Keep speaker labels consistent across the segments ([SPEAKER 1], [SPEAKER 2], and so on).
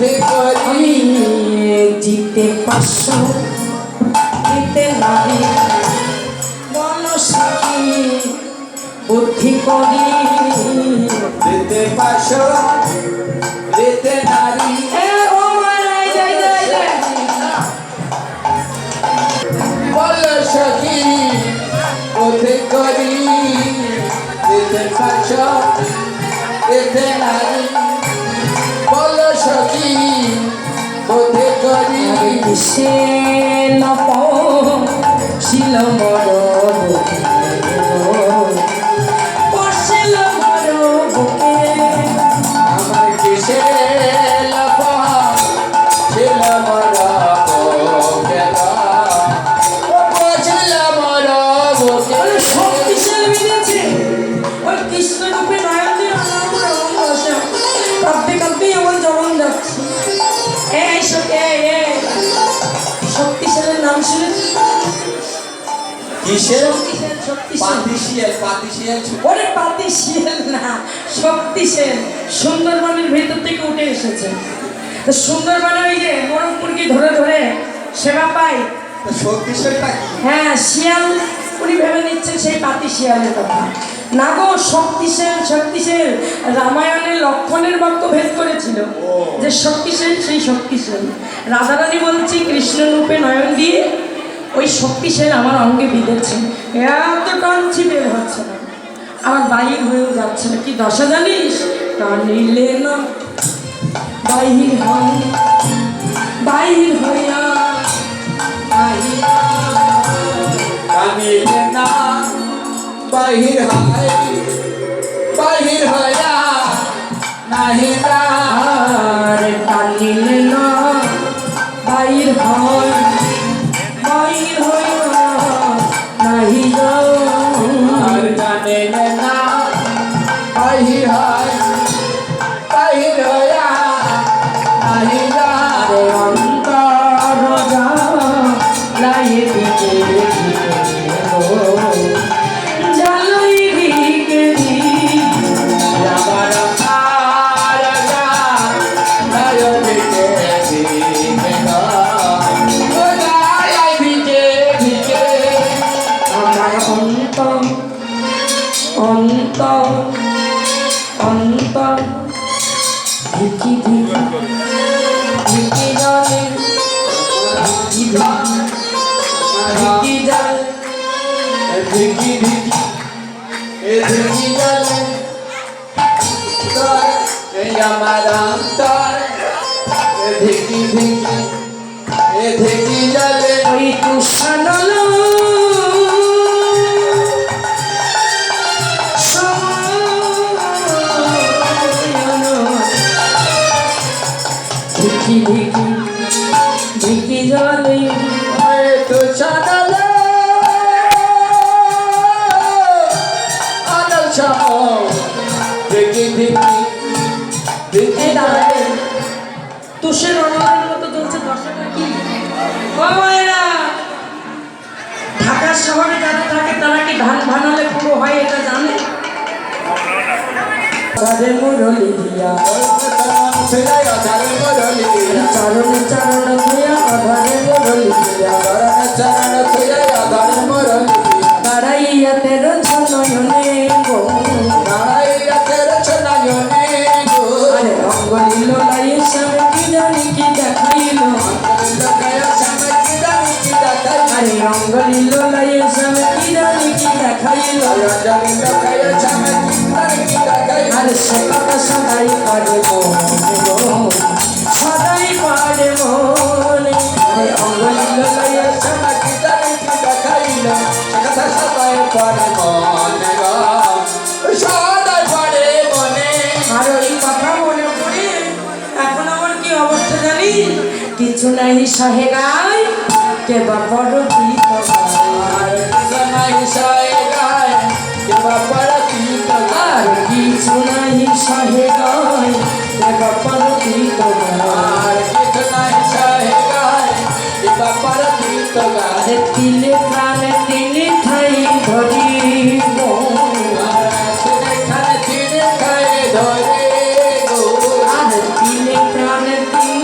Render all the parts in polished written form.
[SPEAKER 1] বোধে করি
[SPEAKER 2] আমি জিতে 500 দিতে নারী বল সখী বুদ্ধি করি
[SPEAKER 1] দিতে 500 দিতে নারী বল সখী বোধে করি দিতে 500 দিতে নারী বল সখী বোধে করি
[SPEAKER 2] সে নপ শিল মর বসিল মর বুকে
[SPEAKER 1] আমার কিসে লপা ছিল মর বুকে ছিল মর বুকে
[SPEAKER 2] শক্তিশালী বেরিয়েছে ওই কৃষ্ণ রূপে নয়নের কাঁদতে কাঁদতেই আমার জবান যাচ্ছে এই শক্তিশালীর নাম শুনেছি
[SPEAKER 1] কিসের
[SPEAKER 2] শক্তিশালী
[SPEAKER 1] পাতিশিয়াল
[SPEAKER 2] ওরে পাতিশিয়াল না শক্তিশাল সুন্দরবনের ভেতর থেকে উঠে এসেছে তো সুন্দরবনে ওই যে মোরগপুরকে ধরে ধরে সেবা পাই
[SPEAKER 1] শক্তিশালটা কি
[SPEAKER 2] হ্যাঁ শিয়াল উনি ভেবে নিচ্ছেন সেই পাতিশিয়ালের কথা না গো শক্তিশাল রামায়ণের লক্ষণের বাক্য ভেদ করেছিল যে শক্তিশাল সেই শক্তিশাল রাধারানী বলছি কৃষ্ণ রূপে নয়ন দিয়ে ওই শক্তিশাল আমার অঙ্গে বিঁধেছে এত টানছি বের হচ্ছে না আমার বাহির হয়েও যাচ্ছে না কি দশা জানিস টানিলে না বাহির হইয়া
[SPEAKER 1] টানিলে না বাহির হয় বাহির হইয়া নাহি
[SPEAKER 2] আর টানিলে না বাহির হয় নাহি
[SPEAKER 1] আর টানিলে না বাহির হয় বাহির হইয়া নাহি
[SPEAKER 2] আরে অন্তর লাই দিকে জ্বালাই দিকে
[SPEAKER 1] আমার রাজা নায়কে দিকে ও গায় দিকে দিকে
[SPEAKER 2] আমার অন্তর ধিকি জলে ধিকি জল
[SPEAKER 1] ধিকি ধিকি এ ধিকি জলে তোর এই আমার অন্তর এ ধিকি ধিকি এ ধিকি জলে
[SPEAKER 2] ওই তুষানল ধিকি জলে
[SPEAKER 1] ওই তো চাঁদালে আদল ছাও ধিকি ধিকি ধিকি জলে
[SPEAKER 2] তুষের অনলের মতো চলছে দশটা কি ও মায়েরা ঢাকা শহরে যারা থাকে তারা কি ধান ভানালে পুরো হয় এটা জানে রাধে মুরলি দিয়া চারণ চারণ থইয়া আধারে মুরলি দিয়া দাঁড়াইয়া তেরো নয়নে গো আরে অঙ্গলিল লাই সামনে কি জানি কি দেখাইল আরে অঙ্গলিল লাই সামনে কি জানি কি দেখাইল আরে সে কথা সদাই পারে মনে সদাই পারে মনে আরে অঙ্গলিল লাই সামনে কি জানি কি দেখাইল আর ওই কথা মনে পড়ে এখন আমার কি অবস্থা জানি কিছু নাই সহে গায় কে বাপর গীত আর কিছু নাই সহে গায় কে বাপর গীত আরে তিলে প্রাণে তিলে ঠাই ধরিব আরে তিলে প্রাণে তিলে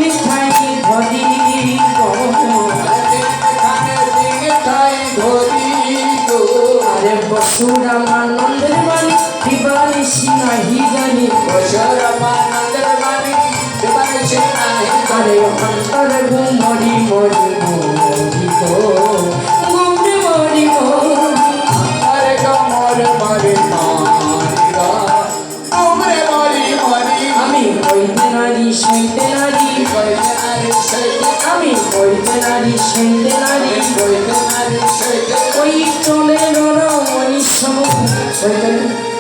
[SPEAKER 2] বসুরামানন্দের বাণী দিবানিশি নাহি জানি
[SPEAKER 1] বসুরামানন্দের বাণী দিবানিশি নাহি
[SPEAKER 2] আরে অন্তর গুমরি মরি মরি গো গুমরি মরি মরি
[SPEAKER 1] আরে গমর মরি মরি ওমরে মরি মরি
[SPEAKER 2] আমি হইতে নারী সইতে নারী
[SPEAKER 1] কইতে নারী সইতে
[SPEAKER 2] আমি হইতে নারী সইতে নারী
[SPEAKER 1] কইতে নারী সইতে
[SPEAKER 2] ওই চলে রণ মনীষ হইতে